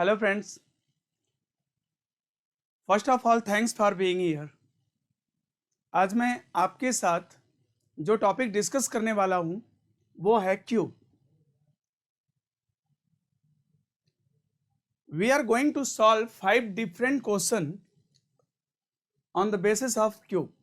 Hello friends, first of all thanks for being here. आज मैं आपके साथ जो टॉपिक डिस्कस करने वाला हूं वो है cube. We are going to solve 5 different question on the basis of cube.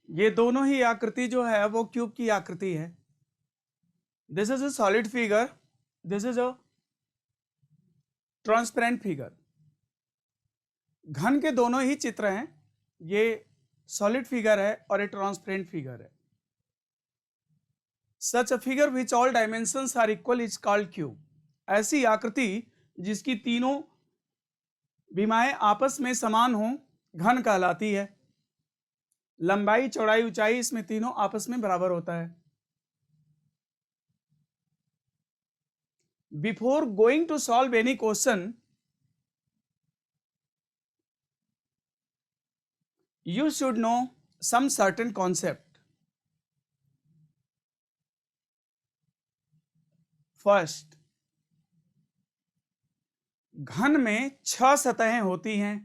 ये दोनों ही आकृति जो है वो क्यूब की आकृति है। This is a solid figure, this is a transparent figure. घन के दोनों ही चित्र हैं, ये सॉलिड फिगर है और ये ट्रांसपेरेंट फिगर है। Such a figure which all dimensions are equal is called cube. ऐसी आकृति जिसकी तीनों विमाएं आपस में समान हों घन कहलाती है। लंबाई, चौड़ाई, ऊंचाई इसमें तीनों आपस में बराबर होता है। Before going to solve any question you should know some certain concept. First, घन में 6 सतहें होती हैं।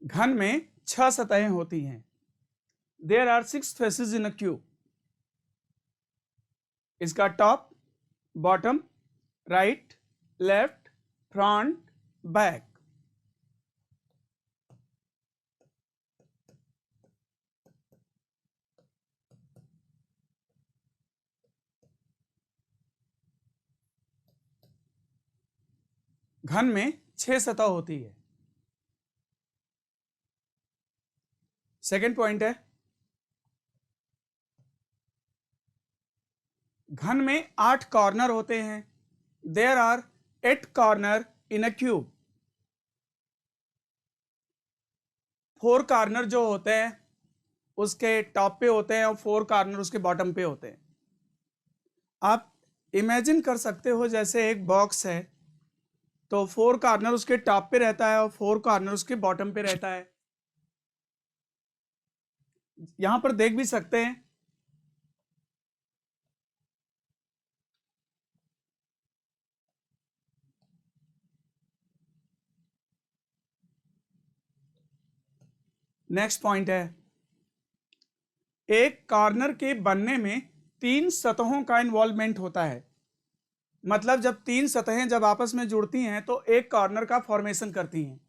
घन में 6 सतहें होती हैं। There are 6 faces in a cube. इसका top, bottom, right, left, front, back. घन में 6 सतह होती है। सेकेंड पॉइंट है, घन में 8 कॉर्नर होते हैं। There are 8 corner in a cube. 4 corner जो होते हैं उसके टॉप पे होते हैं और 4 कॉर्नर उसके बॉटम पे होते हैं। आप इमेजिन कर सकते हो जैसे एक बॉक्स है तो 4 कॉर्नर उसके टॉप पे रहता है और 4 कॉर्नर उसके बॉटम पे रहता है। यहां पर देख भी सकते हैं नेक्स्ट पॉइंट है, एक कॉर्नर के बनने में 3 सतहों का इन्वॉल्वमेंट होता है। मतलब जब 3 सतहें जब आपस में जुड़ती हैं तो एक कॉर्नर का फॉर्मेशन करती हैं।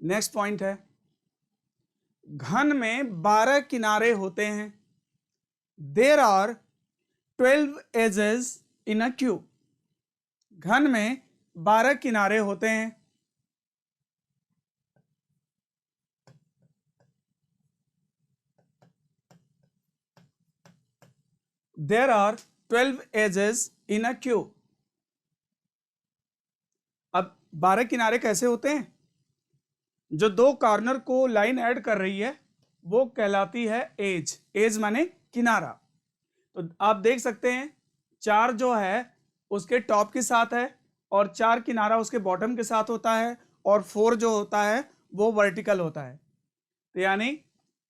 नेक्स्ट पॉइंट है, घन में 12 किनारे होते हैं। There are 12 edges in a cube. घन में 12 किनारे होते हैं। There are 12 edges in a cube. अब 12 किनारे कैसे होते हैं? जो 2 कॉर्नर को लाइन ऐड कर रही है वो कहलाती है एज। एज माने किनारा। तो आप देख सकते हैं 4 जो है उसके टॉप के साथ है और 4 किनारा उसके बॉटम के साथ होता है और 4 जो होता है वो वर्टिकल होता है। तो यानी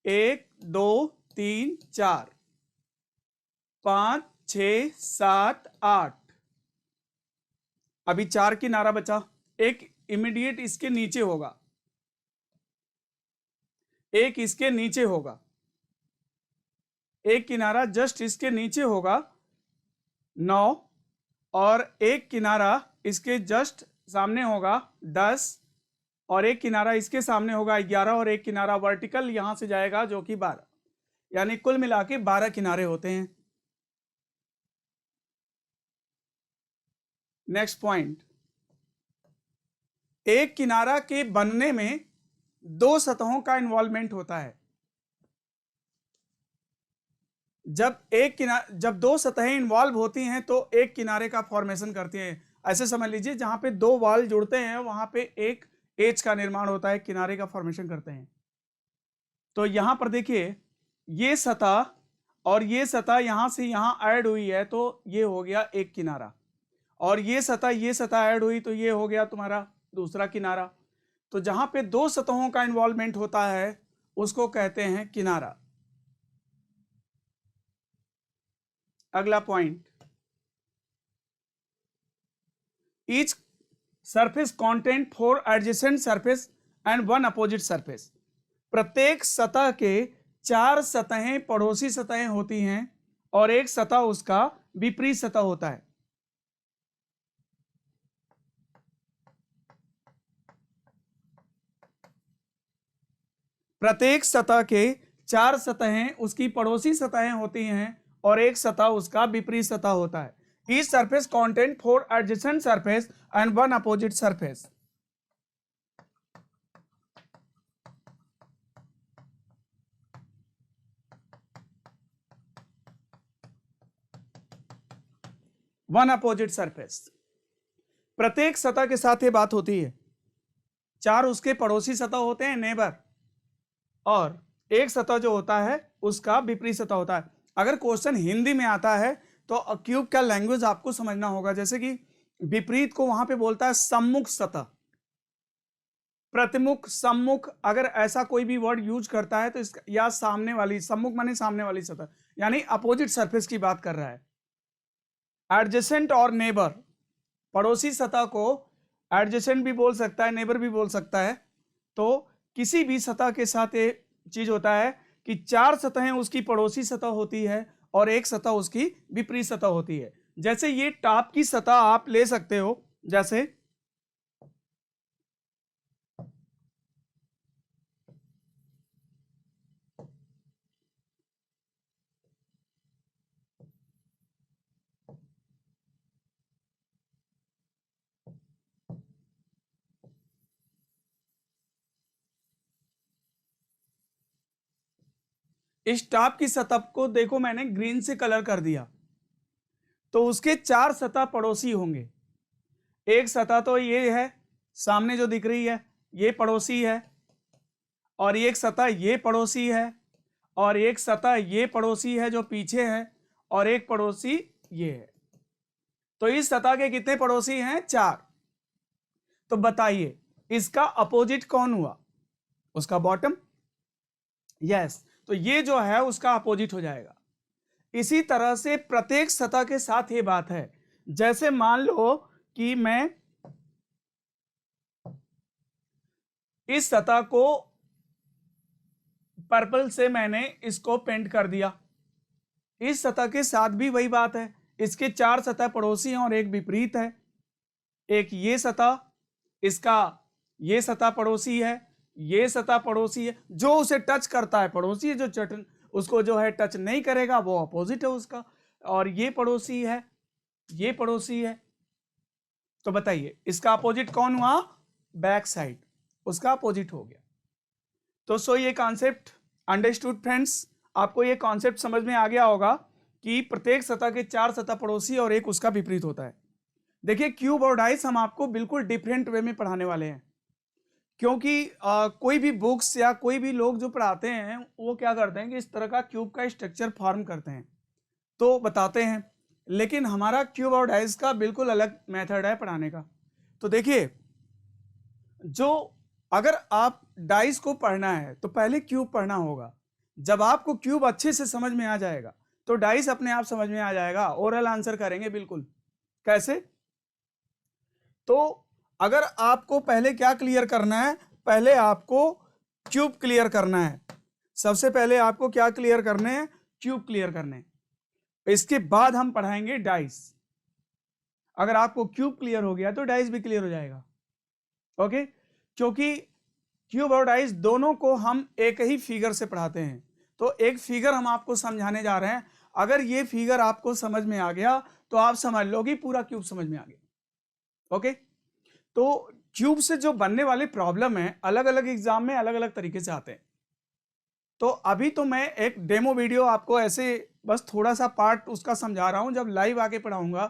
1 2 3 4 5 6 7 8। अभी 4 किनारा बचा। एक इमीडिएट इसके नीचे होगा, एक इसके नीचे होगा, एक किनारा जस्ट इसके नीचे होगा 9 और एक किनारा इसके जस्ट सामने होगा 10 और एक किनारा इसके सामने होगा 11 और एक किनारा वर्टिकल यहां से जाएगा जो कि 12, यानी कुल मिला के 12 किनारे होते हैं। नेक्स्ट पॉइंट, एक किनारा के बनने में दो सतहों का इन्वॉल्वमेंट होता है। जब दो सतहें इन्वॉल्व होती हैं तो एक किनारे का फॉर्मेशन करती हैं। ऐसे समझ लीजिए जहां पे दो वॉल जुड़ते हैं वहां पे एक एज का निर्माण होता है, किनारे का फॉर्मेशन करते हैं। तो यहां पर देखिए ये सतह और ये सतह यहां से यहां ऐड हुई है तो ये हो गया एक किनारा, और ये सतह ऐड हुई तो ये हो गया तुम्हारा दूसरा किनारा। तो जहां पे दो सतहों का इन्वॉल्वमेंट होता है उसको कहते हैं किनारा। अगला point, each surface content 4 adjacent surface and 1 opposite surface. प्रत्येक सतह के 4 सतहें पड़ोसी सतहें होती हैं और एक सतह उसका विपरीत सतह होता है। प्रत्येक सतह के 4 सतहें उसकी पड़ोसी सतहें होती हैं और एक सतह उसका विपरीत सतह होता है। Each surface content 4 adjacent surface and 1 opposite surface. One opposite surface, प्रत्येक सतह के साथ ये बात होती है। 4 उसके पड़ोसी सतह होते हैं, नेबर, और एक सतह जो होता है उसका विपरीत सतह होता है। अगर क्वेश्चन हिंदी में आता है तो क्यूब का लैंग्वेज आपको समझना होगा। जैसे कि विपरीत को वहां पे बोलता है सम्मुख सतह, प्रतिमुख, सम्मुख, अगर ऐसा कोई भी वर्ड यूज करता है तो इसका या सामने वाली, सम्मुख माने सामने वाली सतह, यानी अपोजिट सरफेस की बात कर रहा है। एडजेसेंट और नेबर, पड़ोसी सतह को एडजेसेंट भी बोल सकता है, नेबर भी बोल सकता है। तो किसी भी सतह के साथ ये चीज होता है कि 4 सतहें उसकी पड़ोसी सतह होती है और एक सतह उसकी विपरीत सतह होती है। जैसे ये टॉप की सतह आप ले सकते हो, जैसे इस टॉप की सतह को देखो मैंने ग्रीन से कलर कर दिया, तो उसके 4 सतह पड़ोसी होंगे। एक सतह तो ये है सामने जो दिख रही है, ये पड़ोसी है, और एक सतह ये पड़ोसी है, और एक सतह ये पड़ोसी है जो पीछे है, और एक पड़ोसी ये है। तो इस सतह के कितने पड़ोसी हैं? 4। तो बताइए इसका अपोजिट कौन हुआ? उसका बॉटम। यस, तो ये जो है उसका अपोजिट हो जाएगा। इसी तरह से प्रत्येक सतह के साथ ये बात है। जैसे मान लो कि मैं इस सतह को पर्पल से मैंने इसको पेंट कर दिया, इस सतह के साथ भी वही बात है। इसके 4 सतह पड़ोसी हैं और एक विपरीत है। एक ये सतह, इसका ये सतह पड़ोसी है, ये सतह पड़ोसी है। जो उसे टच करता है पड़ोसी है, जो उसको जो है टच नहीं करेगा वो अपोजिट है उसका। और ये पड़ोसी है, ये पड़ोसी है। तो बताइए इसका अपोजिट कौन हुआ? बैक साइड, उसका अपोजिट हो गया। तो सो ये कॉन्सेप्ट अंडरस्टूड फ्रेंड्स, आपको ये कॉन्सेप्ट समझ में आ गया होगा कि प्रत्येक सतह के 4 सतह पड़ोसी और एक उसका विपरीत होता है। देखिए क्यूब और डाइस हम आपको बिल्कुल डिफरेंट वे में पढ़ाने वाले हैं, क्योंकि कोई भी बुक्स या कोई भी लोग जो पढ़ाते हैं वो क्या करते हैं कि इस तरह का क्यूब का स्ट्रक्चर फॉर्म करते हैं तो बताते हैं, लेकिन हमारा क्यूब और डाइस का बिल्कुल अलग मेथड है पढ़ाने का। तो देखिए जो अगर आप डाइस को पढ़ना है तो पहले क्यूब पढ़ना होगा। जब आपको क्यूब अच्छे से समझ में आ जाएगा तो डाइस अपने आप समझ में आ जाएगा, ओरल आंसर करेंगे बिल्कुल। कैसे? तो अगर आपको पहले क्या क्लियर करना है, पहले आपको क्यूब क्लियर करना है। सबसे पहले आपको क्या क्लियर करने हैं? क्यूब क्लियर करने हैं। इसके बाद हम पढ़ाएंगे डाइस। अगर आपको क्यूब क्लियर हो गया तो डाइस भी क्लियर हो जाएगा। ओके, क्योंकि क्यूब और डाइस दोनों को हम एक ही फिगर से पढ़ाते हैं। तो एक फिगर हम आपको समझाने जा रहे हैं। अगर ये फिगर आपको समझ में आ गया तो आप समझ लो कि पूरा क्यूब समझ में आ गया। ओके, तो क्यूब से जो बनने वाले प्रॉब्लम है अलग अलग एग्जाम में अलग अलग तरीके से आते हैं। तो अभी तो मैं एक डेमो वीडियो आपको ऐसे बस थोड़ा सा पार्ट उसका समझा रहा हूं। जब लाइव आके पढ़ाऊंगा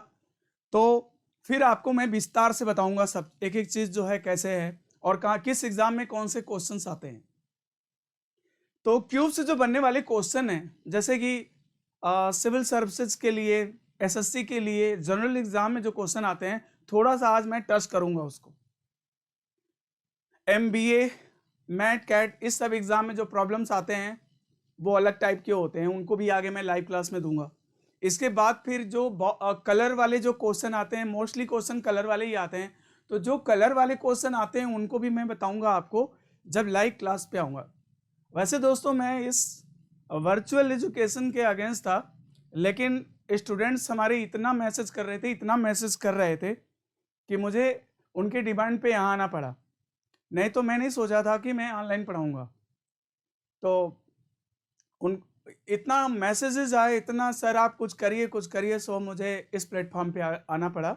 तो फिर आपको मैं विस्तार से बताऊंगा सब एक एक चीज जो है कैसे है और कहाँ किस एग्जाम में कौन से क्वेश्चंस आते हैं। तो क्यूब से जो बनने वाले क्वेश्चन हैं जैसे कि सिविल सर्विसेज के लिए, एसएससी के लिए, जनरल एग्जाम में जो क्वेश्चन आते हैं थोड़ा सा आज मैं टच करूंगा उसको। एमबीए, मैट, कैट, इस सब एग्जाम में जो प्रॉब्लम्स आते हैं वो अलग टाइप के होते हैं, उनको भी आगे मैं लाइव क्लास में दूंगा। इसके बाद फिर जो कलर वाले जो क्वेश्चन आते हैं, मोस्टली क्वेश्चन कलर वाले ही आते हैं, तो जो कलर वाले क्वेश्चन आते हैं उनको भी मैं बताऊंगा आपको जब लाइव क्लास पे आऊँगा। वैसे दोस्तों मैं इस वर्चुअल एजुकेशन के अगेंस्ट था, लेकिन स्टूडेंट्स हमारे इतना मैसेज कर रहे थे कि मुझे उनके डिमांड पे यहाँ आना पड़ा। नहीं तो मैं नहीं सोचा था कि मैं ऑनलाइन पढ़ाऊँगा। तो उन इतना मैसेजेस आए, इतना सर आप कुछ करिए, सो मुझे इस प्लेटफॉर्म पे आना पड़ा।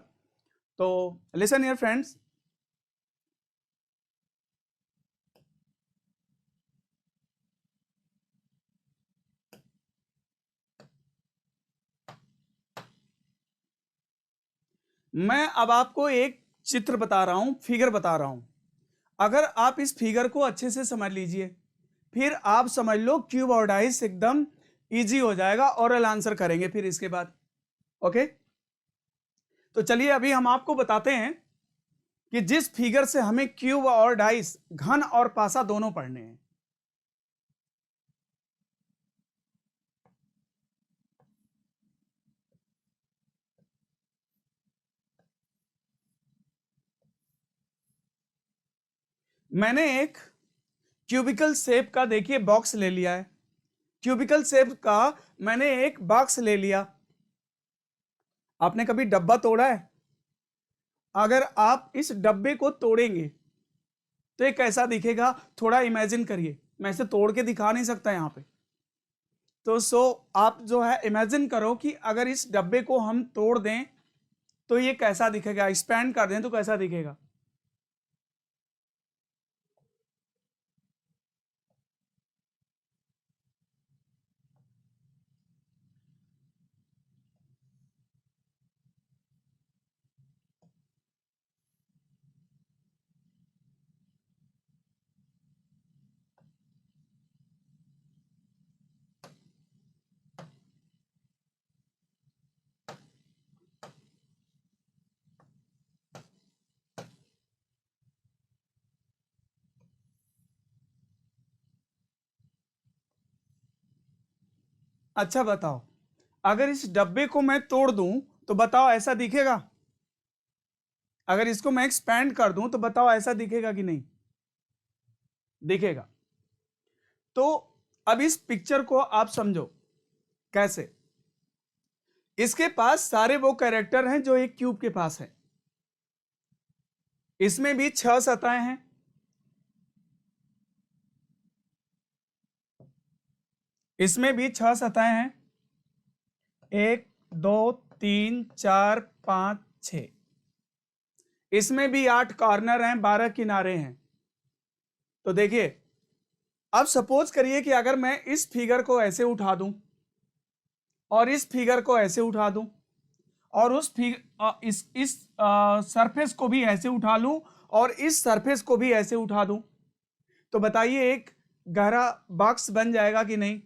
तो लिसन हियर फ्रेंड्स, मैं अब आपको एक चित्र बता रहा हूं, फिगर बता रहा हूं। अगर आप इस फिगर को अच्छे से समझ लीजिए फिर आप समझ लो क्यूब और डाइस एकदम इजी हो जाएगा, ओरल आंसर करेंगे फिर इसके बाद। ओके, तो चलिए अभी हम आपको बताते हैं कि जिस फिगर से हमें क्यूब और डाइस, घन और पासा दोनों पढ़ने हैं। मैंने एक क्यूबिकल शेप का देखिए बॉक्स ले लिया है। क्यूबिकल शेप का मैंने एक बॉक्स ले लिया। आपने कभी डब्बा तोड़ा है? अगर आप इस डब्बे को तोड़ेंगे तो ये कैसा दिखेगा, थोड़ा इमेजिन करिए। मैं इसे तोड़ के दिखा नहीं सकता यहां पे। तो आप जो है इमेजिन करो कि अगर इस डब्बे को हम तोड़ दें तो ये कैसा दिखेगा, एक्सपैंड कर दें तो कैसा दिखेगा। अच्छा बताओ, अगर इस डब्बे को मैं तोड़ दूं तो बताओ ऐसा दिखेगा? अगर इसको मैं एक्सपैंड कर दूं तो बताओ ऐसा दिखेगा कि नहीं दिखेगा? तो अब इस पिक्चर को आप समझो कैसे। इसके पास सारे वो कैरेक्टर हैं जो एक क्यूब के पास है। इसमें भी 6 सतहें हैं। इसमें भी 6 सतहें हैं, 1 2 3 4 5 6। इसमें भी 8 कॉर्नर हैं, 12 किनारे हैं। तो देखिए, अब सपोज करिए कि अगर मैं इस फिगर को ऐसे उठा दूं और इस फिगर को ऐसे उठा दूं और इस सरफेस को भी ऐसे उठा लूं और इस सरफेस को भी ऐसे उठा दूं, तो बताइए एक गहरा बॉक्स बन जाएगा कि नहीं?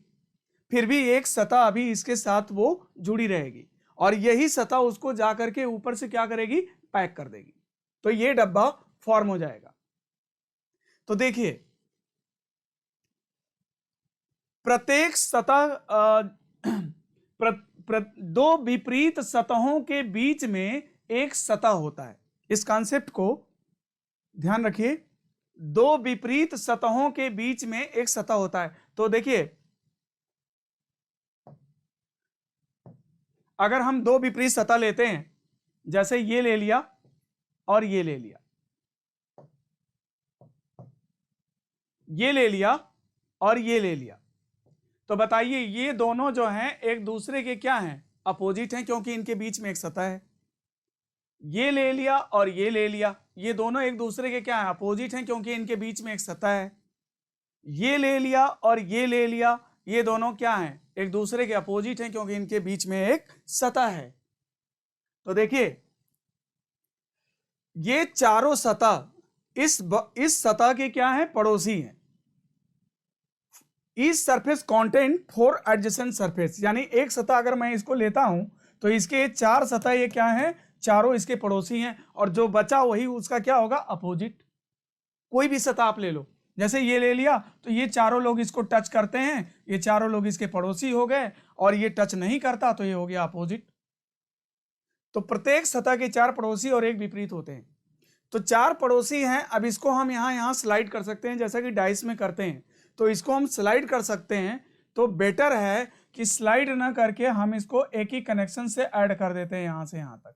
फिर भी एक सतह अभी इसके साथ वो जुड़ी रहेगी और यही सतह उसको जाकर के ऊपर से क्या करेगी, पैक कर देगी। तो ये डब्बा फॉर्म हो जाएगा। तो देखिए, प्रत्येक सतह दो विपरीत सतहों के बीच में एक सतह होता है। इस कॉन्सेप्ट को ध्यान रखिए, दो विपरीत सतहों के बीच में एक सतह होता है। तो देखिए, अगर हम दो विपरीत सतह लेते हैं, जैसे ये ले लिया और ये ले लिया, ये ले लिया और ये ले लिया, तो बताइए ये दोनों जो हैं एक दूसरे के क्या हैं? अपोजिट हैं, क्योंकि इनके बीच में एक सतह है। ये ले लिया और ये ले लिया, ये दोनों एक दूसरे के क्या हैं? अपोजिट हैं, क्योंकि इनके बीच में एक सतह है। ये ले लिया और ये ले लिया, ये दोनों क्या हैं? एक दूसरे के अपोजिट हैं, क्योंकि इनके बीच में एक सतह है। तो देखिए ये चारों सतह इस सतह के क्या हैं? पड़ोसी हैं। इस सरफेस कंटेंट 4 एडजेसेंट सरफेस, यानी एक सतह अगर मैं इसको लेता हूं तो इसके 4 सतह ये क्या हैं? चारों इसके पड़ोसी हैं, और जो बचा वही उसका क्या होगा? अपोजिट। कोई भी सतह आप ले लो, जैसे ये ले लिया तो ये चारों लोग इसको टच करते हैं, ये चारों लोग इसके पड़ोसी हो गए, और ये टच नहीं करता तो ये हो गया अपोजिट। तो प्रत्येक सतह के 4 पड़ोसी और एक विपरीत होते हैं। तो 4 पड़ोसी हैं, अब इसको हम यहां स्लाइड कर सकते हैं, जैसा कि डाइस में करते हैं, तो इसको हम स्लाइड कर सकते हैं। तो बेटर है कि स्लाइड ना करके हम इसको एक ही कनेक्शन से ऐड कर देते हैं, यहां से यहां तक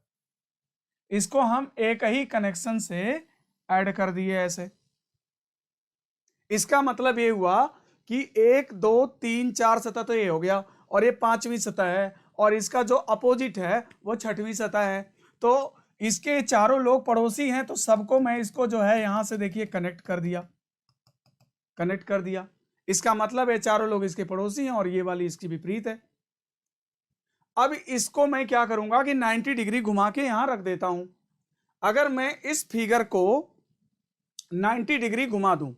इसको हम एक ही कनेक्शन से ऐड कर दिए ऐसे। इसका मतलब ये हुआ कि 1 2 3 4 सतह तो ये हो गया, और ये 5वीं सतह है, और इसका जो अपोजिट है वो 6वीं सतह है। तो इसके चारों लोग पड़ोसी हैं, तो सबको मैं इसको जो है यहां से देखिए कनेक्ट कर दिया, कनेक्ट कर दिया। इसका मतलब है चारों लोग इसके पड़ोसी हैं, और ये वाली इसकी विपरीत है। अब इसको मैं क्या करूंगा कि 90 डिग्री घुमा के यहां रख देता हूं। अगर मैं इस फिगर को 90 डिग्री घुमा दूं,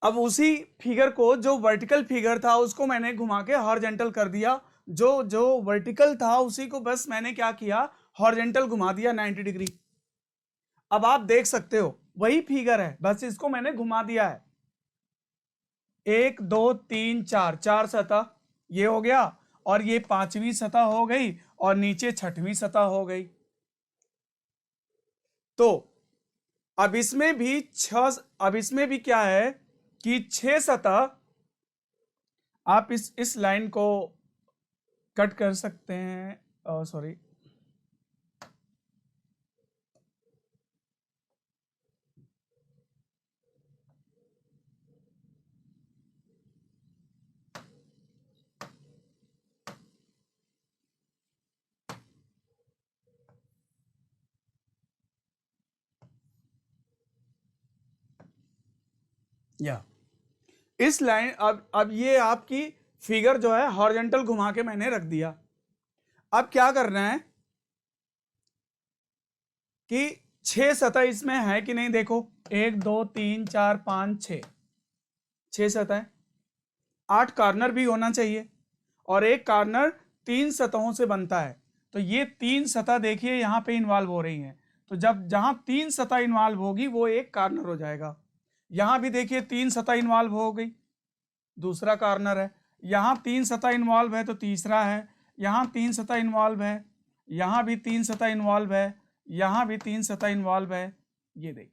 अब उसी फिगर को, जो वर्टिकल फिगर था उसको मैंने घुमा के हॉरिजॉन्टल कर दिया। जो जो वर्टिकल था उसी को बस मैंने क्या किया? हॉरिजॉन्टल घुमा दिया 90 डिग्री। अब आप देख सकते हो वही फिगर है, बस इसको मैंने घुमा दिया है। 1 2 3 4, 4 सतह ये हो गया, और ये 5वीं सतह हो गई, और नीचे 6वीं सतह हो गई। तो अब इसमें भी क्या है कि 6 सतह, आप इस लाइन को कट कर सकते हैं, सॉरी, या इस लाइन, अब ये आपकी फिगर जो है हॉरिजॉन्टल घुमा के मैंने रख दिया। अब क्या करना है कि 6 सतह इसमें है कि नहीं, देखो 1 2 3 4 5 6, 6 सतह है। 8 कॉर्नर भी होना चाहिए, और एक कॉर्नर 3 सतहों से बनता है। तो ये 3 सतह देखिए यहां पे इन्वॉल्व हो रही हैं, तो जब जहां 3 सतह इन्वॉल्व होगी वो एक कॉर्नर हो जाएगा। यहां भी देखिए 3 सतह इन्वॉल्व हो गई, दूसरा कॉर्नर है। यहां 3 सतह इन्वॉल्व है तो तीसरा है। यहां 3 सतह इन्वॉल्व है, यहां भी 3 सतह इन्वॉल्व है, यहां भी 3 सतह इन्वॉल्व है। ये देखिए,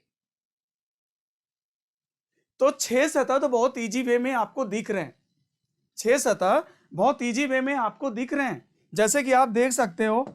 तो 6 सतह तो बहुत इजी वे में आपको दिख रहे हैं। 6 सतह बहुत इजी वे में आपको दिख रहे हैं, जैसे कि आप देख सकते हो।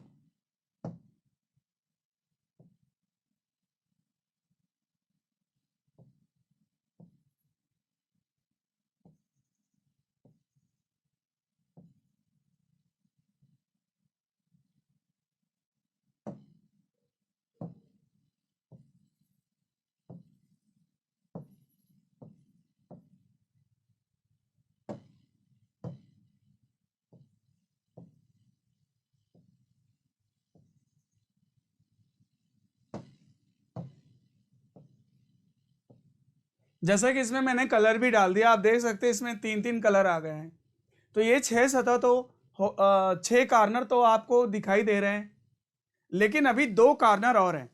जैसा कि इसमें मैंने कलर भी डाल दिया, आप देख सकते हैं इसमें 3-3 कलर आ गए हैं। तो ये 6 सतह तो 6 कॉर्नर तो आपको दिखाई दे रहे हैं, लेकिन अभी 2 कॉर्नर और हैं।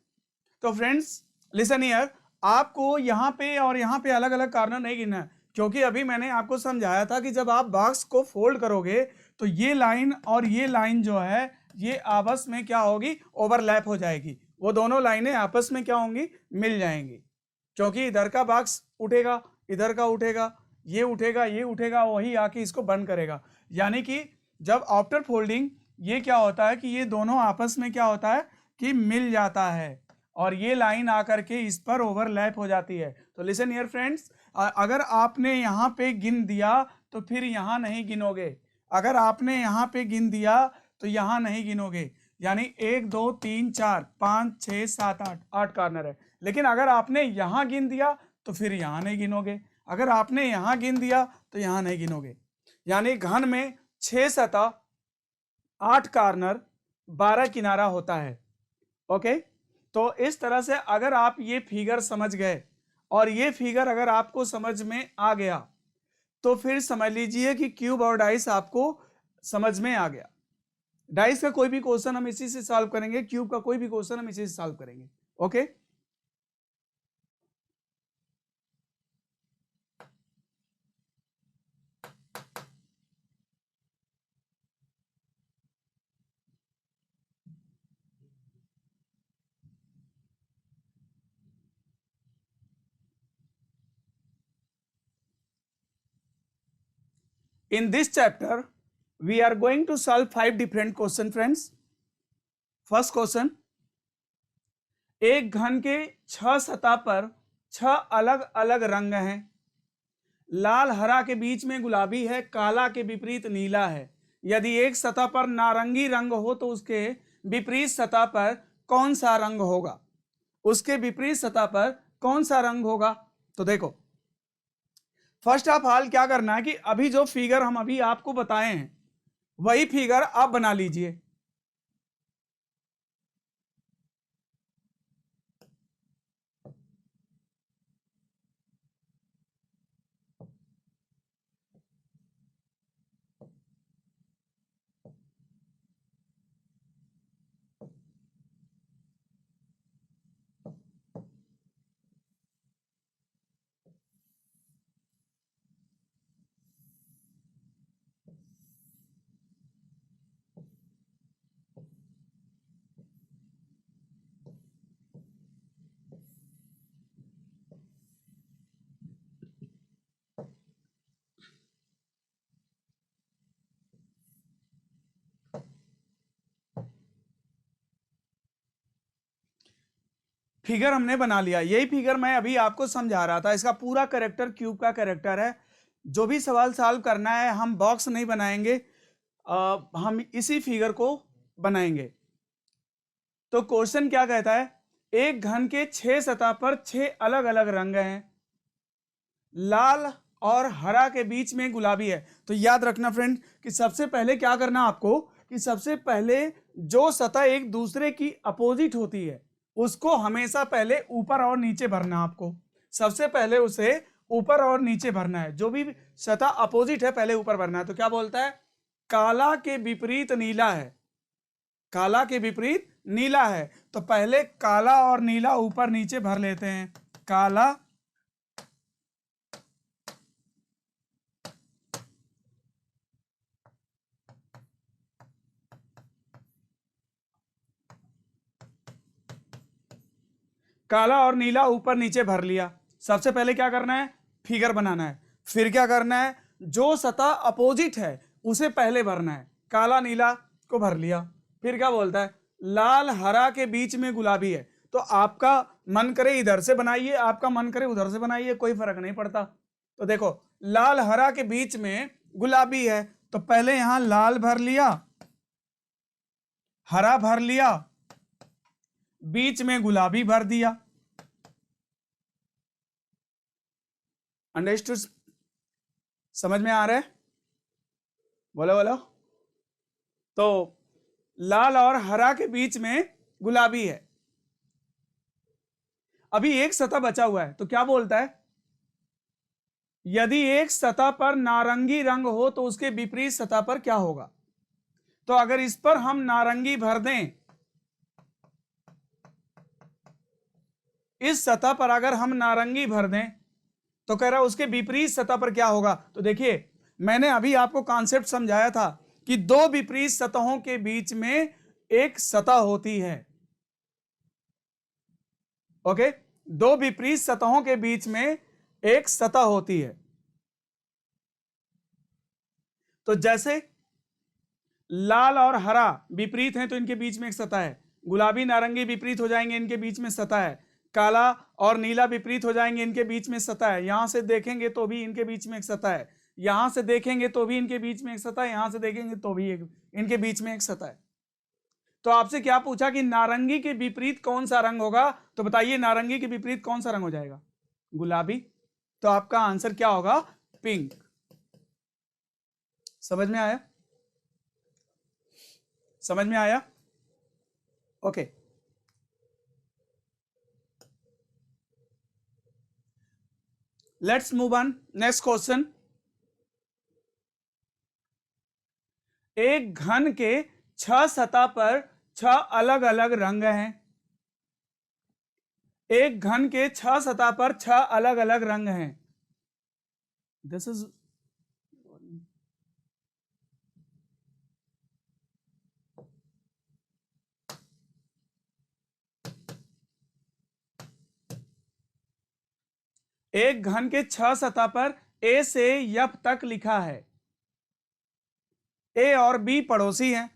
तो फ्रेंड्स लिसन हियर, आपको यहाँ पे और यहाँ पे अलग अलग कॉर्नर नहीं गिनना है, क्योंकि अभी मैंने आपको समझाया था कि जब आप बॉक्स को फोल्ड करोगे तो ये लाइन और ये लाइन जो है ये आपस में क्या होगी, ओवरलैप हो जाएगी। वो दोनों लाइनें आपस में क्या होंगी, मिल जाएंगी, क्योंकि इधर का बॉक्स उठेगा, इधर का उठेगा, ये उठेगा, ये उठेगा, वही आके इसको बंद करेगा। यानी कि जब आफ्टर फोल्डिंग ये क्या होता है कि ये दोनों आपस में क्या होता है कि मिल जाता है और ये लाइन आकर के इस पर ओवरलैप हो जाती है। तो लिसन हियर फ्रेंड्स, अगर आपने यहाँ पे गिन दिया तो फिर यहाँ नहीं गिनोगे, अगर आपने यहाँ पे गिन दिया तो यहाँ नहीं गिनोगे। यानी 1 2 3 4 5 6 7 8 8 कॉर्नर है, लेकिन अगर आपने यहाँ गिन दिया तो फिर यहाँ नहीं गिनोगे, अगर आपने यहाँ गिन दिया तो यहाँ नहीं गिनोगे। यानी घन में 6 सतह 8 कॉर्नर 12 किनारा होता है। ओके, तो इस तरह से अगर आप ये फिगर समझ गए और ये फिगर अगर आपको समझ में आ गया तो फिर समझ लीजिए कि क्यूब और डाइस आपको समझ में आ गया। डाइस का कोई भी क्वेश्चन हम इसी से सॉल्व करेंगे, क्यूब का कोई भी क्वेश्चन हम इसी से सॉल्व करेंगे। Okay, in this chapter we are going to solve 5 different question friends. First question, एक घन के 6 सतह पर 6 अलग अलग रंग हैं, लाल हरा के बीच में गुलाबी है, काला के विपरीत नीला है। यदि एक सतह पर नारंगी रंग हो तो उसके विपरीत सतह पर कौन सा रंग होगा, उसके विपरीत सतह पर कौन सा रंग होगा। तो देखो फर्स्ट ऑफ ऑल क्या करना है कि अभी जो फिगर हम अभी आपको बताए हैं वही फिगर आप बना लीजिए। फिगर हमने बना लिया, यही फिगर मैं अभी आपको समझा रहा था। इसका पूरा कैरेक्टर क्यूब का कैरेक्टर है। जो भी सवाल सॉल्व करना है हम बॉक्स नहीं बनाएंगे, हम इसी फिगर को बनाएंगे। तो क्वेश्चन क्या कहता है, एक घन के 6 सतह पर 6 अलग अलग रंग हैं, लाल और हरा के बीच में गुलाबी है। तो याद रखना फ्रेंड कि सबसे पहले क्या करना आपको कि सबसे पहले जो सतह एक दूसरे की अपोजिट होती है उसको हमेशा पहले ऊपर और नीचे भरना। आपको सबसे पहले उसे ऊपर और नीचे भरना है, जो भी सतह अपोजिट है पहले ऊपर भरना है। तो क्या बोलता है, काला के विपरीत नीला है, काला के विपरीत नीला है। तो पहले काला और नीला ऊपर नीचे भर लेते हैं। काला काला और नीला ऊपर नीचे भर लिया। सबसे पहले क्या करना है, फिगर बनाना है। फिर क्या करना है, जो सतह अपोजिट है उसे पहले भरना है। काला नीला को भर लिया। फिर क्या बोलता है, लाल हरा के बीच में गुलाबी है। तो आपका मन करे इधर से बनाइए, आपका मन करे उधर से बनाइए, कोई फर्क नहीं पड़ता। तो देखो लाल हरा के बीच में गुलाबी है, तो पहले यहां लाल भर लिया, हरा भर लिया, बीच में गुलाबी भर दिया। अंडरस्टूड, समझ में आ रहा है, बोलो बोलो। तो लाल और हरा के बीच में गुलाबी है। अभी एक सतह बचा हुआ है, तो क्या बोलता है, यदि एक सतह पर नारंगी रंग हो तो उसके विपरीत सतह पर क्या होगा? तो अगर इस पर हम नारंगी भर दें, इस सतह पर अगर हम नारंगी भर दें तो कह रहा है उसके विपरीत सतह पर क्या होगा? तो देखिए मैंने अभी आपको कॉन्सेप्ट समझाया था कि दो विपरीत सतहों के बीच में एक सतह होती है। ओके, दो विपरीत सतहों के बीच में एक सतह होती है। तो जैसे लाल और हरा विपरीत हैं तो इनके बीच में एक सतह है, गुलाबी नारंगी विपरीत हो जाएंगे इनके बीच में सतह है, काला और नीला विपरीत हो जाएंगे इनके बीच में सतह है, यहां से देखेंगे तो भी इनके बीच में एक सतह है, यहां से देखेंगे तो भी इनके बीच में एक सतह है, यहां से देखेंगे तो भी इनके बीच में एक सतह है। तो आपसे क्या पूछा कि नारंगी के विपरीत कौन सा रंग होगा? तो बताइए नारंगी के विपरीत कौन सा रंग हो जाएगा? गुलाबी। तो आपका आंसर क्या होगा? पिंक। समझ में आया? समझ में आया? Okay, let's move on. Next question. एक घन के 6 सतह पर 6 अलग अलग रंग हैं। एक घन के 6 सतह पर 6 अलग अलग रंग हैं। दिस इज एक घन के 6 सतह पर ए से एफ तक लिखा है। ए और बी पड़ोसी हैं।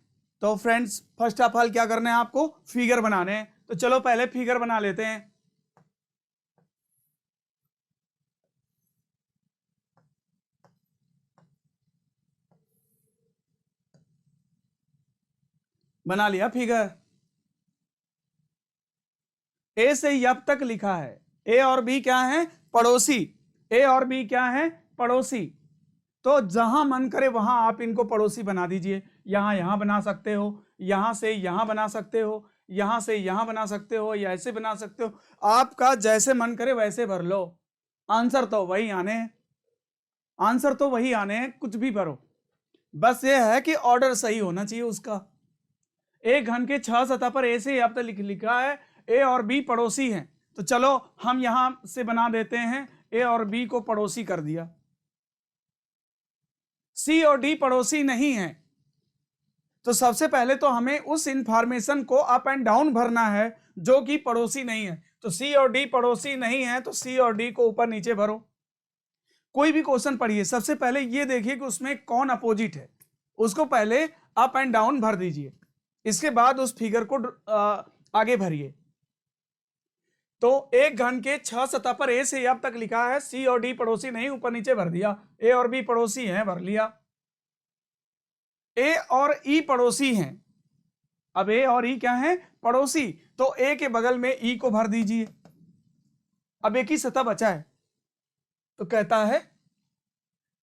तो फ्रेंड्स फर्स्ट ऑफ ऑल क्या करना है आपको? फिगर बनाने हैं। तो चलो पहले फिगर बना लेते हैं। बना लिया फिगर। ए से एफ तक लिखा है। ए और बी क्या है? पड़ोसी। ए और बी क्या है? पड़ोसी। तो जहां मन करे वहां आप इनको पड़ोसी बना दीजिए। यहां बना सकते हो, यहां से यहां बना सकते हो, यहां से यहां बना सकते हो, या ऐसे बना सकते हो। आपका जैसे मन करे वैसे भर लो। आंसर तो वही आने हैं। आंसर तो वही आने हैं, कुछ भी भरो। बस ये है कि ऑर्डर सही होना चाहिए उसका। एक घन के 6 सतह पर ए से अब तक लिखा है। ए और बी पड़ोसी हैं। तो चलो हम यहां से बना देते हैं। ए और बी को पड़ोसी कर दिया। सी और डी पड़ोसी नहीं है। तो सबसे पहले तो हमें उस इंफॉर्मेशन को अप एंड डाउन भरना है जो कि पड़ोसी नहीं है। तो सी और डी पड़ोसी नहीं है, तो सी और डी को ऊपर नीचे भरो। कोई भी क्वेश्चन पढ़िए, सबसे पहले ये देखिए कि उसमें कौन अपोजिट है, उसको पहले अप एंड डाउन भर दीजिए। इसके बाद उस फिगर को आगे भरिए। तो एक घन के 6 सतह पर ए से अब तक लिखा है। सी और डी पड़ोसी नहीं, ऊपर नीचे भर दिया। ए और बी पड़ोसी हैं, भर लिया। ए और ई पड़ोसी हैं। अब ए और ई क्या है? पड़ोसी। तो ए के बगल में ई को भर दीजिए। अब एक ही सतह बचा है। तो कहता है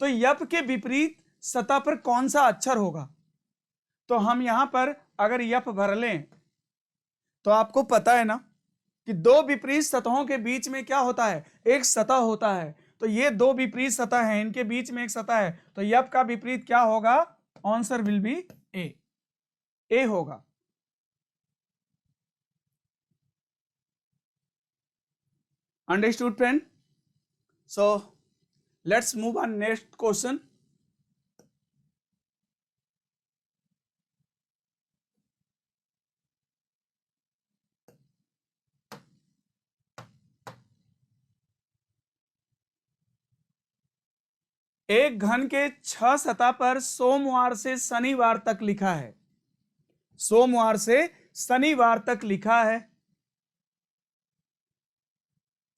तो यप के विपरीत सतह पर कौन सा अक्षर होगा? तो हम यहां पर अगर यप भर लें तो आपको पता है ना कि दो विपरीत सतहों के बीच में क्या होता है? एक सतह होता है। तो ये दो विपरीत सतह हैं, इनके बीच में एक सतह है। तो यप का विपरीत क्या होगा? आंसर विल बी ए। ए होगा। Understood friend? So let's move on next question. एक घन के 6 सतह पर सोमवार से शनिवार तक लिखा है। सोमवार से शनिवार तक लिखा है।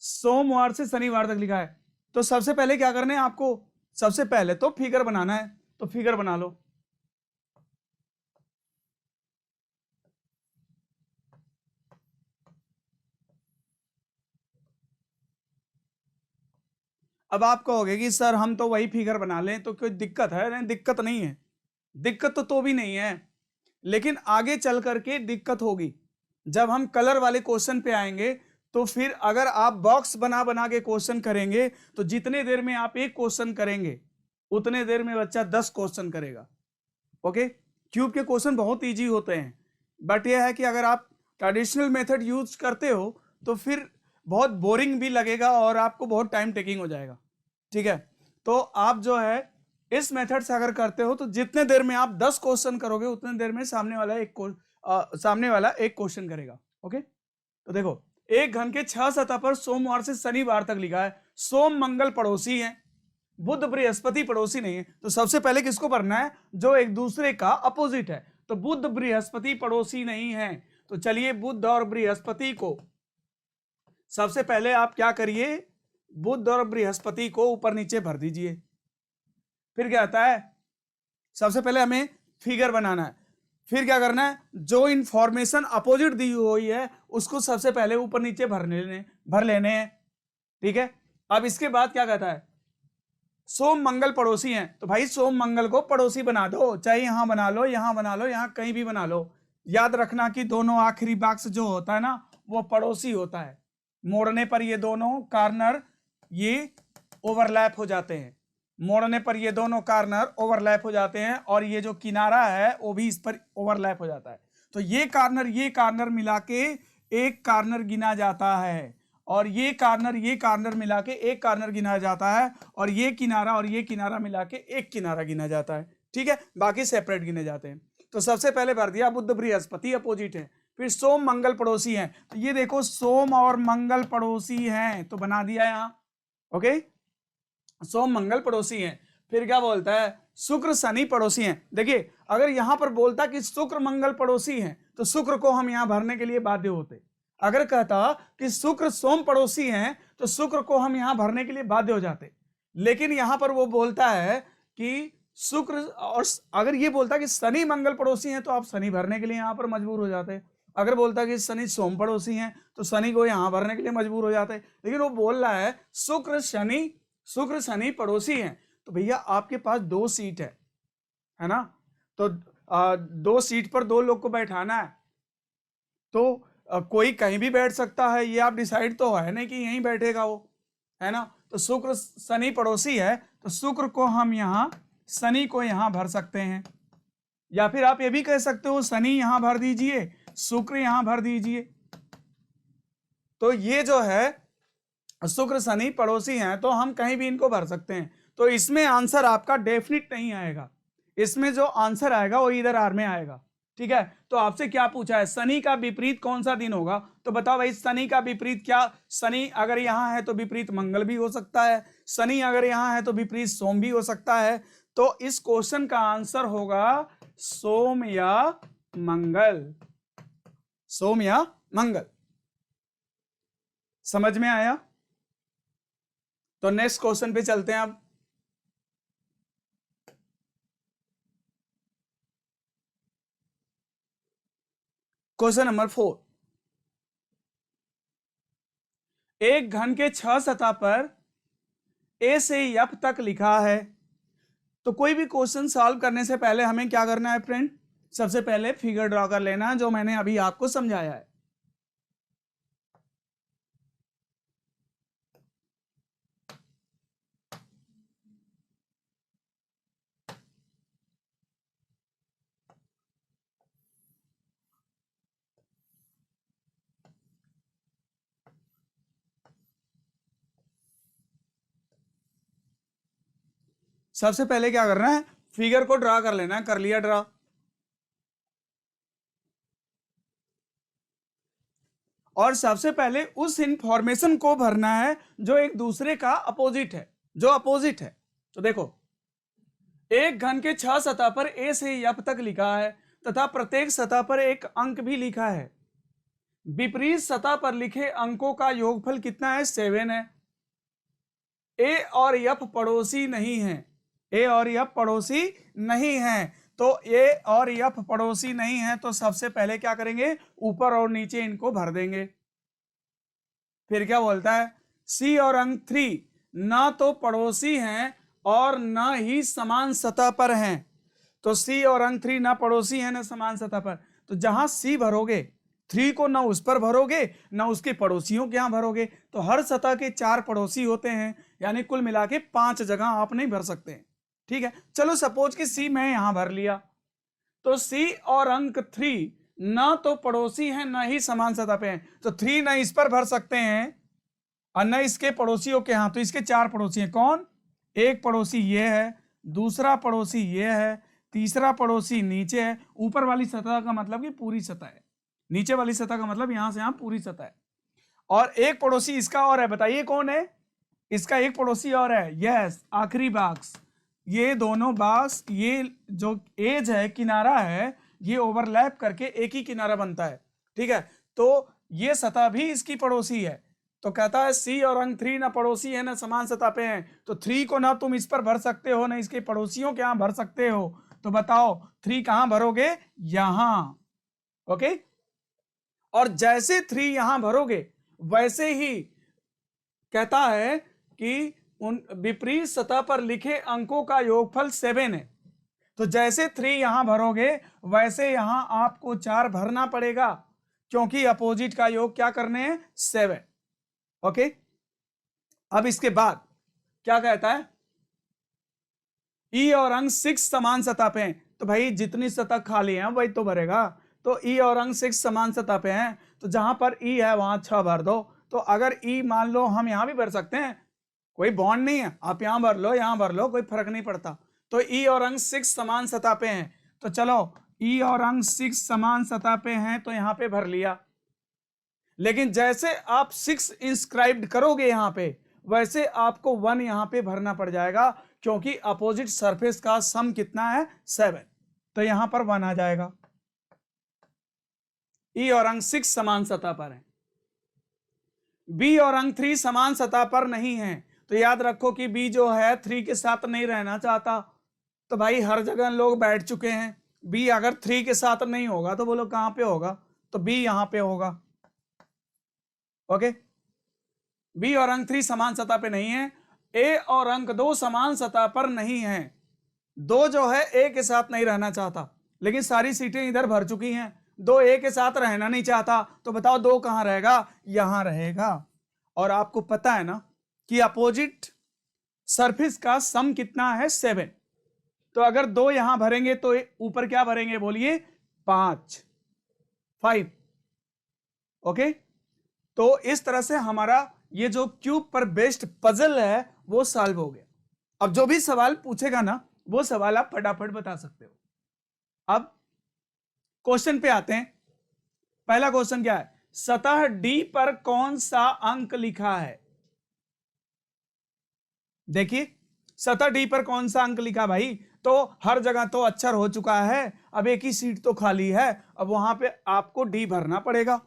सोमवार से शनिवार तक लिखा है। तो सबसे पहले क्या करना है आपको? सबसे पहले तो फिगर बनाना है। तो फिगर बना लो। अब आप कहोगे कि सर हम तो वही फिगर बना लें, तो कोई दिक्कत है? नहीं, दिक्कत नहीं है। दिक्कत तो भी नहीं है, लेकिन आगे चल करके दिक्कत होगी। जब हम कलर वाले क्वेश्चन पे आएंगे तो फिर अगर आप बॉक्स बना बना के क्वेश्चन करेंगे तो जितने देर में आप एक क्वेश्चन करेंगे उतने देर में बच्चा 10 क्वेश्चन करेगा। ओके, क्यूब के क्वेश्चन बहुत इजी होते हैं, बट यह है कि अगर आप ट्रेडिशनल मेथड यूज करते हो तो फिर बहुत बोरिंग भी लगेगा और आपको बहुत टाइम टेकिंग हो जाएगा। ठीक है, तो आप जो है इस मेथड से अगर करते हो तो जितने देर में आप 10 क्वेश्चन करोगे उतने देर में सामने वाला एक क्वेश्चन करेगा। ओके, तो देखो एक घन के 6 सतह पर सोमवार से शनिवार तक लिखा है। सोम मंगल पड़ोसी हैं, बुध बृहस्पति पड़ोसी नहीं है। तो सबसे पहले किसको भरना है? जो एक दूसरे का अपोजिट है। तो बुध बृहस्पति पड़ोसी नहीं है, तो चलिए बुध और बृहस्पति को सबसे पहले आप क्या करिए, बुध और बृहस्पति को ऊपर नीचे भर दीजिए। फिर क्या आता है, सबसे पहले हमें फिगर बनाना है। फिर क्या करना है, जो इंफॉर्मेशन अपोजिट दी हुई है उसको सबसे पहले ऊपर नीचे भर लेने हैं। ठीक है, अब इसके बाद क्या कहता है, सोम मंगल पड़ोसी हैं, तो भाई सोम मंगल को पड़ोसी बना दो, चाहे यहां बना लो, यहां बना लो, यहां कहीं भी बना लो। याद रखना कि दोनों आखिरी बॉक्स जो होता है ना वो पड़ोसी होता है। मोड़ने पर ये दोनों कार्नर ये ओवरलैप हो जाते हैं, मोड़ने पर ये दोनों कार्नर ओवरलैप हो जाते हैं और ये जो किनारा है वो भी इस पर ओवरलैप हो जाता है। तो ये कार्नर मिला के एक कार्नर गिना जाता है और ये कार्नर मिला के एक कार्नर गिना जाता है और ये किनारा मिला के एक किनारा गिना जाता है। ठीक है, बाकी सेपरेट गिने जाते हैं। तो सबसे पहले भर दिया बुध बृहस्पति अपोजिट है, फिर सोम मंगल पड़ोसी हैं, तो ये देखो सोम और मंगल पड़ोसी हैं तो बना दिया यहां। ओके, सोम मंगल पड़ोसी हैं। फिर क्या बोलता है, शुक्र शनि पड़ोसी हैं। देखिए अगर यहां पर बोलता कि शुक्र मंगल पड़ोसी हैं तो शुक्र को हम यहां भरने के लिए बाध्य होते। अगर कहता कि शुक्र सोम पड़ोसी हैं तो शुक्र को हम यहां भरने के लिए बाध्य हो जाते। लेकिन यहां पर वो बोलता है कि शुक्र, और अगर ये बोलता कि शनि मंगल पड़ोसी हैं तो आप शनि भरने के लिए यहां पर मजबूर हो जाते। अगर बोलता कि शनि सोम पड़ोसी हैं तो शनि को यहां भरने के लिए मजबूर हो जाते। लेकिन वो बोल रहा है शुक्र शनि पड़ोसी हैं, तो भैया आपके पास 2 सीट है ना, तो 2 सीट पर 2 लोग को बैठाना है, तो कोई कहीं भी बैठ सकता है, ये आप डिसाइड तो है नहीं कि यहीं बैठेगा वो, है ना। तो शुक्र शनि पड़ोसी है तो शुक्र को हम यहां शनि को यहां भर सकते हैं, या फिर आप ये भी कह सकते हो शनि यहां भर दीजिए, शुक्र यहां भर दीजिए। तो ये जो है शुक्र शनि पड़ोसी हैं तो हम कहीं भी इनको भर सकते हैं। तो इसमें आंसर आपका डेफिनिट नहीं आएगा, इसमें जो आंसर आएगा वो इधर आर में आएगा। ठीक है, तो आपसे क्या पूछा है, शनि का विपरीत कौन सा दिन होगा, तो बताओ भाई शनि का विपरीत क्या, शनि अगर यहां है तो विपरीत मंगल भी हो सकता है, शनि अगर यहां है तो विपरीत सोम भी हो सकता है। तो इस क्वेश्चन का आंसर होगा सोम या मंगल, सोम या मंगल। समझ में आया? तो नेक्स्ट क्वेश्चन पे चलते हैं अब। क्वेश्चन नंबर 4, एक घन के 6 सतह पर ए से एफ तक लिखा है। तो कोई भी क्वेश्चन सॉल्व करने से पहले हमें क्या करना है फ्रेंड, सबसे पहले फिगर ड्रॉ कर लेना है जो मैंने अभी आपको समझाया है। सबसे पहले क्या करना है, फिगर को ड्रा कर लेना है। कर लिया ड्रा। और सबसे पहले उस इंफॉर्मेशन को भरना है जो एक दूसरे का अपोजिट है, जो अपोजिट है। तो देखो एक घन के 6 सतह पर ए से एफ तक लिखा है तथा प्रत्येक सतह पर एक अंक भी लिखा है। विपरीत सतह पर लिखे अंकों का योगफल कितना है, 7 है। ए और एफ पड़ोसी नहीं है, ए और एफ पड़ोसी नहीं है। तो ए और एफ पड़ोसी नहीं है तो सबसे पहले क्या करेंगे, ऊपर और नीचे इनको भर देंगे। फिर क्या बोलता है, सी और अंक 3 ना तो पड़ोसी हैं और ना ही समान सतह पर हैं। तो सी और अंक 3 ना पड़ोसी हैं ना समान सतह पर, तो जहां सी भरोगे 3 को ना उस पर भरोगे ना उसके पड़ोसियों के यहां भरोगे, तो हर सतह के 4 पड़ोसी होते हैं, यानी कुल मिला के 5 जगह आप नहीं भर सकते। ठीक है, चलो सपोज कि सी मैं यहां भर लिया, तो सी और अंक 3 ना तो पड़ोसी हैं ना ही समान सतह पे हैं, तो 3 ना इस पर भर सकते हैं और न इसके पड़ोसियों के यहां, तो इसके 4 पड़ोसी हैं। कौन? एक पड़ोसी ये है, दूसरा पड़ोसी ये है, तीसरा पड़ोसी नीचे है। ऊपर वाली सतह का मतलब कि पूरी सतह है, नीचे वाली सतह का मतलब यहां से यहां पूरी सतह है। और एक पड़ोसी इसका और है, बताइए कौन है? इसका एक पड़ोसी और है, यस, आखिरी बॉक्स। ये दोनों बॉक्स, ये जो एज है, किनारा है, ये ओवरलैप करके एक ही किनारा बनता है। ठीक है, तो ये सतह भी इसकी पड़ोसी है। तो कहता है सी और अंक 3 ना पड़ोसी है ना समान सतह पे हैं, तो 3 को ना तुम इस पर भर सकते हो ना इसके पड़ोसियों के यहां भर सकते हो, तो बताओ 3 कहां भरोगे? यहां। ओके, और जैसे 3 यहां भरोगे वैसे ही कहता है कि उन विपरीत सतह पर लिखे अंकों का योगफल 7 है। तो जैसे 3 यहां भरोगे वैसे यहां आपको 4 भरना पड़ेगा, क्योंकि अपोजिट का योग क्या करने हैं? 7। ओके, अब इसके बाद क्या कहता है? ई और अंक 6 समान सतह पे हैं, तो भाई जितनी सतह खाली है वही तो भरेगा। तो ई और अंक 6 समान सतह पे हैं, तो जहां पर ई है वहां 6 भर दो। तो अगर ई मान लो हम यहां भी भर सकते हैं, कोई बॉन्ड नहीं है, आप यहां भर लो यहां भर लो, कोई फर्क नहीं पड़ता। तो ई और अंक 6 समान सतह पे हैं, तो चलो ई और अंक 6 समान सतह पे हैं तो यहां पे भर लिया। लेकिन जैसे आप 6 इंस्क्राइब्ड करोगे यहां पे, वैसे आपको 1 यहां पे भरना पड़ जाएगा, क्योंकि अपोजिट सरफेस का सम कितना है? 7। तो यहां पर 1 आ जाएगा। ई और अंक 6 समान सतह पर है, बी और अंक 3 समान सतह पर नहीं है, तो याद रखो कि बी जो है 3 के साथ नहीं रहना चाहता। तो भाई हर जगह लोग बैठ चुके हैं, बी अगर 3 के साथ नहीं होगा तो बोलो कहां पे होगा? तो बी यहां पे होगा। ओके, बी और अंक 3 समान सतह पे नहीं है, ए और अंक 2 समान सतह पर नहीं है। 2 जो है ए के साथ नहीं रहना चाहता, लेकिन सारी सीटें इधर भर चुकी हैं। 2 ए के साथ रहना नहीं चाहता, तो बताओ 2 कहां रहेगा? यहां रहेगा। और आपको पता है ना कि अपोजिट सरफेस का सम कितना है? 7। तो अगर 2 यहां भरेंगे तो ऊपर क्या भरेंगे? बोलिए 5। ओके, तो इस तरह से हमारा ये जो क्यूब पर बेस्ड पजल है वो सॉल्व हो गया। अब जो भी सवाल पूछेगा ना वो सवाल आप फटाफट बता सकते हो। अब क्वेश्चन पे आते हैं। पहला क्वेश्चन क्या है? सतह डी पर कौन सा अंक लिखा है? देखिए, सतह डी पर कौन सा अंक लिखा भाई? तो हर जगह तो अक्षर हो चुका है, अब एक ही सीट तो खाली है, अब वहां पे आपको डी भरना पड़ेगा।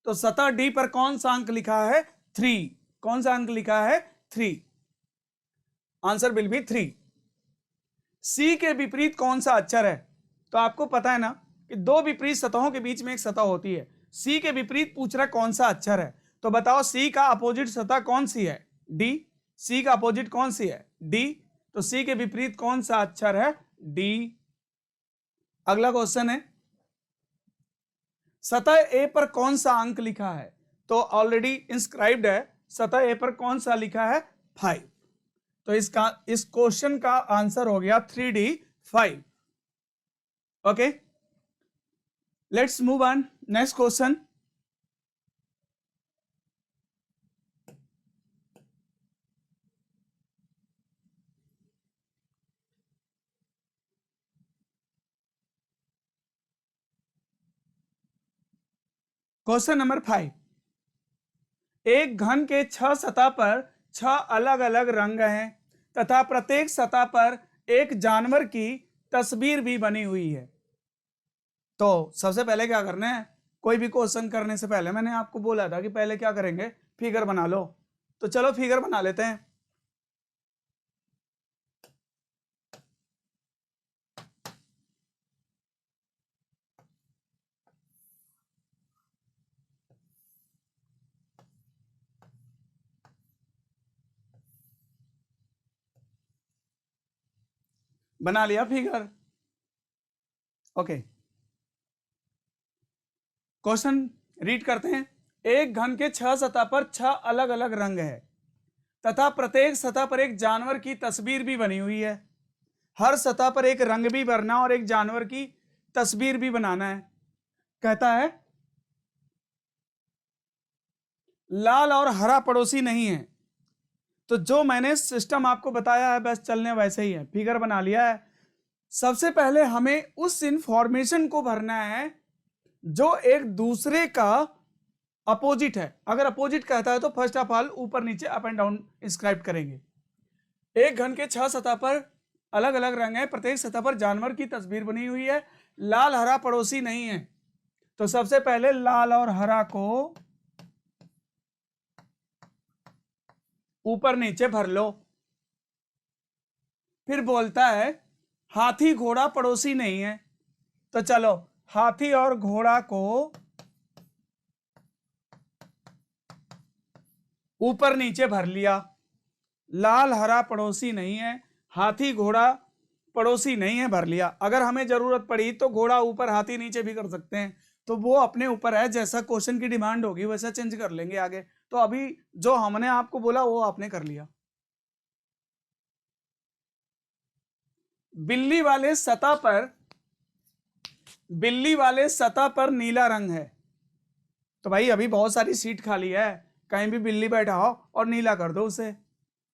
तो सतह डी पर कौन सा अंक लिखा है? 3। कौन सा अंक लिखा है? 3। Answer will be 3। सी के विपरीत कौन सा अक्षर है? तो आपको पता है ना कि दो विपरीत सतहों के बीच में एक सतह होती है। सी के विपरीत पूछ रहा कौन सा अक्षर है, तो बताओ सी का अपोजिट सतह कौन सी है? डी। सी का अपोजिट कौन सी है? डी। तो सी के विपरीत कौन सा अक्षर है? डी। अगला क्वेश्चन है, सतह ए पर कौन सा अंक लिखा है? तो ऑलरेडी इंस्क्राइब्ड है, सतह ए पर कौन सा लिखा है? 5। तो इस क्वेश्चन का आंसर हो गया 3D 5। Okay, let's move on next question. Question number 5, एक घन के 6 सतह पर 6 अलग अलग रंग हैं तथा प्रत्येक सतह पर एक जानवर की तस्वीर भी बनी हुई है। तो सबसे पहले क्या करना है? कोई भी क्वेश्चन करने से पहले मैंने आपको बोला था कि पहले क्या करेंगे? फिगर बना लो। तो चलो फिगर बना लेते हैं। बना लिया फिगर? ओके, क्वेश्चन रीड करते हैं। एक घन के 6 सतह पर 6 अलग अलग रंग है तथा प्रत्येक सतह पर एक जानवर की तस्वीर भी बनी हुई है। हर सतह पर एक रंग भी भरना और एक जानवर की तस्वीर भी बनाना है। कहता है लाल और हरा पड़ोसी नहीं है। तो जो मैंने सिस्टम आपको बताया है बस चलने वैसे ही है, फिगर बना लिया है। सबसे पहले हमें उस इंफॉर्मेशन को भरना है जो एक दूसरे का अपोजिट है। अगर अपोजिट कहता है तो फर्स्ट ऑफ ऑल ऊपर नीचे अप एंड डाउन इंस्क्राइब करेंगे। एक घन के 6 सतह पर अलग अलग रंग है, प्रत्येक सतह पर जानवर की तस्वीर बनी हुई है। लाल हरा पड़ोसी नहीं है। तो सबसे पहले लाल और हरा को ऊपर नीचे भर लो। फिर बोलता है हाथी घोड़ा पड़ोसी नहीं है। तो चलो हाथी और घोड़ा को ऊपर नीचे भर लिया। लाल हरा पड़ोसी नहीं है, हाथी घोड़ा पड़ोसी नहीं है, भर लिया। अगर हमें जरूरत पड़ी तो घोड़ा ऊपर हाथी नीचे भी कर सकते हैं, तो वो अपने ऊपर है, जैसा क्वेश्चन की डिमांड होगी वैसा चेंज कर लेंगे आगे। तो अभी जो हमने आपको बोला वो आपने कर लिया। बिल्ली वाले सतह पर नीला रंग है। तो भाई अभी बहुत सारी सीट खाली है, कहीं भी बिल्ली बैठा हो और नीला कर दो उसे।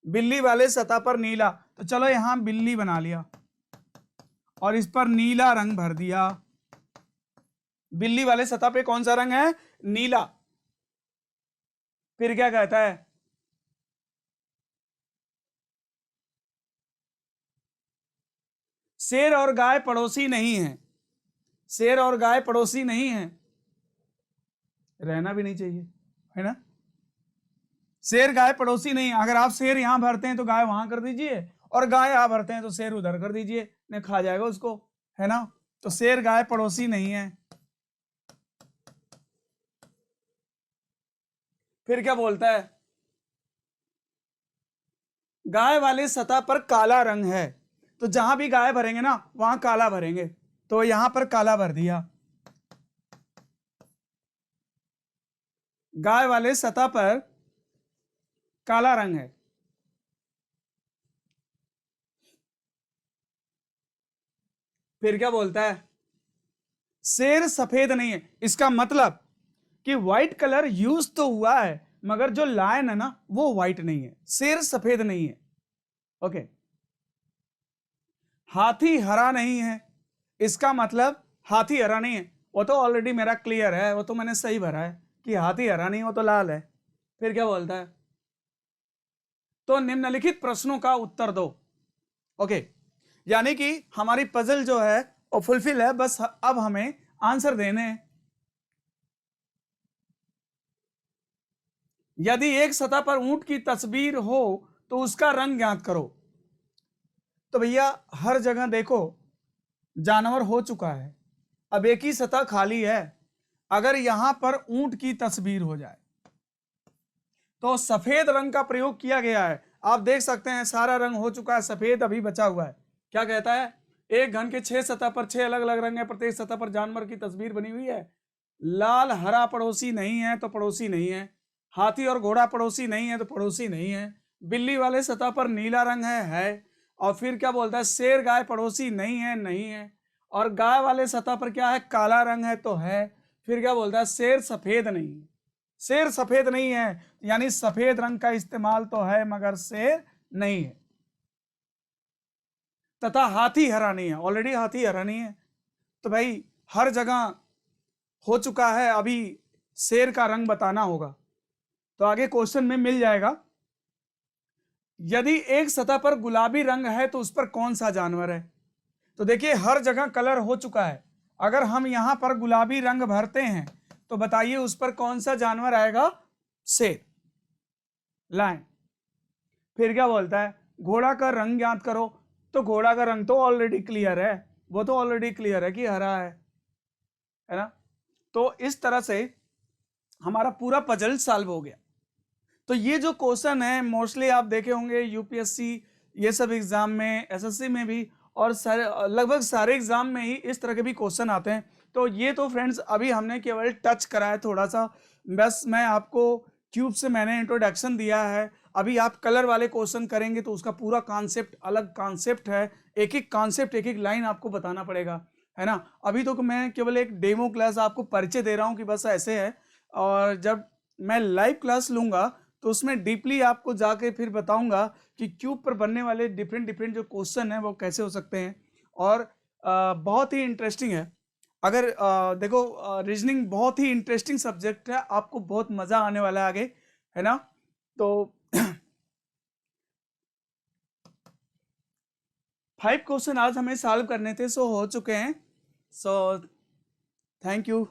बिल्ली वाले सतह पर नीला, तो चलो यहां बिल्ली बना लिया और इस पर नीला रंग भर दिया। बिल्ली वाले सतह पे कौन सा रंग है? नीला। फिर क्या कहता है? शेर और गाय पड़ोसी नहीं है। शेर और गाय पड़ोसी नहीं है, रहना भी नहीं चाहिए, है ना। शेर गाय पड़ोसी नहीं। अगर आप शेर यहां भरते हैं तो गाय वहां कर दीजिए, और गाय यहां भरते हैं तो शेर उधर कर दीजिए, ने खा जाएगा उसको, है ना। तो शेर गाय पड़ोसी नहीं है। फिर क्या बोलता है? गाय वाले सतह पर काला रंग है। तो जहां भी गाय भरेंगे ना वहां काला भरेंगे, तो यहां पर काला भर दिया। गाय वाले सतह पर काला रंग है। फिर क्या बोलता है? शेर सफेद नहीं है। इसका मतलब कि व्हाइट कलर यूज तो हुआ है मगर जो लायन है ना वो व्हाइट नहीं है, शेर सफेद नहीं है। ओके। हाथी हरा नहीं है। इसका मतलब हाथी हरा नहीं है, वो तो ऑलरेडी मेरा क्लियर है, वो तो मैंने सही भरा है कि हाथी हरा नहीं, वो तो लाल है। फिर क्या बोलता है? तो निम्नलिखित प्रश्नों का उत्तर दो। ओके, यानी कि हमारी पजल जो है वो फुलफिल है, बस अब हमें आंसर देने हैं। यदि एक सतह पर ऊंट की तस्वीर हो तो उसका रंग ज्ञात करो। तो भैया हर जगह देखो जानवर हो चुका है, अब एक ही सतह खाली है। अगर यहां पर ऊंट की तस्वीर हो जाए तो सफेद रंग का प्रयोग किया गया है। आप देख सकते हैं सारा रंग हो चुका है, सफेद अभी बचा हुआ है। क्या कहता है? एक घन के 6 सतह पर 6 अलग अलग रंग है, प्रत्येक सतह पर जानवर की तस्वीर बनी हुई है। लाल हरा पड़ोसी नहीं है तो पड़ोसी नहीं है। हाथी और घोड़ा पड़ोसी नहीं है तो पड़ोसी नहीं है। बिल्ली वाले सतह पर नीला रंग है। और फिर क्या बोलता है? शेर गाय पड़ोसी नहीं है, नहीं है। और गाय वाले सतह पर क्या है? काला रंग है तो है। फिर क्या बोलता है? शेर सफेद नहीं है। शेर सफेद नहीं है यानी सफेद रंग का इस्तेमाल तो है मगर शेर नहीं है। तथा हाथी हरा नहीं है, ऑलरेडी हाथी हरा नहीं है। तो भाई हर जगह हो चुका है, अभी शेर का रंग बताना होगा। तो आगे क्वेश्चन में मिल जाएगा। यदि एक सतह पर गुलाबी रंग है तो उस पर कौन सा जानवर है? तो देखिए हर जगह कलर हो चुका है। अगर हम यहां पर गुलाबी रंग भरते हैं तो बताइए उस पर कौन सा जानवर आएगा? शेर, लायन। फिर क्या बोलता है? घोड़ा का रंग ज्ञात करो। तो घोड़ा का रंग तो ऑलरेडी क्लियर है, वो तो ऑलरेडी क्लियर है कि हरा है ना। तो इस तरह से हमारा पूरा पजल सॉल्व हो गया। तो ये जो क्वेश्चन है मोस्टली आप देखे होंगे यूपीएससी ये सब एग्जाम में, एसएससी में भी, और सारे लगभग सारे एग्जाम में ही इस तरह के भी क्वेश्चन आते हैं। तो ये तो फ्रेंड्स अभी हमने केवल टच करा है थोड़ा सा, बस मैं आपको क्यूब से मैंने इंट्रोडक्शन दिया है। अभी आप कलर वाले क्वेश्चन करेंगे तो उसका पूरा कॉन्सेप्ट अलग कॉन्सेप्ट है, एक एक कॉन्सेप्ट एक एक लाइन आपको बताना पड़ेगा, है ना। अभी तो मैं केवल एक डेमो क्लास आपको परिचय दे रहा हूँ कि बस ऐसे है, और जब मैं लाइव क्लास लूँगा तो उसमें डीपली आपको जाके फिर बताऊंगा कि क्यूब पर बनने वाले डिफरेंट डिफरेंट जो क्वेश्चन हैं वो कैसे हो सकते हैं। और बहुत ही इंटरेस्टिंग है। अगर देखो रीजनिंग बहुत ही इंटरेस्टिंग सब्जेक्ट है, आपको बहुत मज़ा आने वाला है आगे, है ना। तो 5 क्वेश्चन आज हमें सॉल्व करने थे, सो हो चुके हैं। So thank you.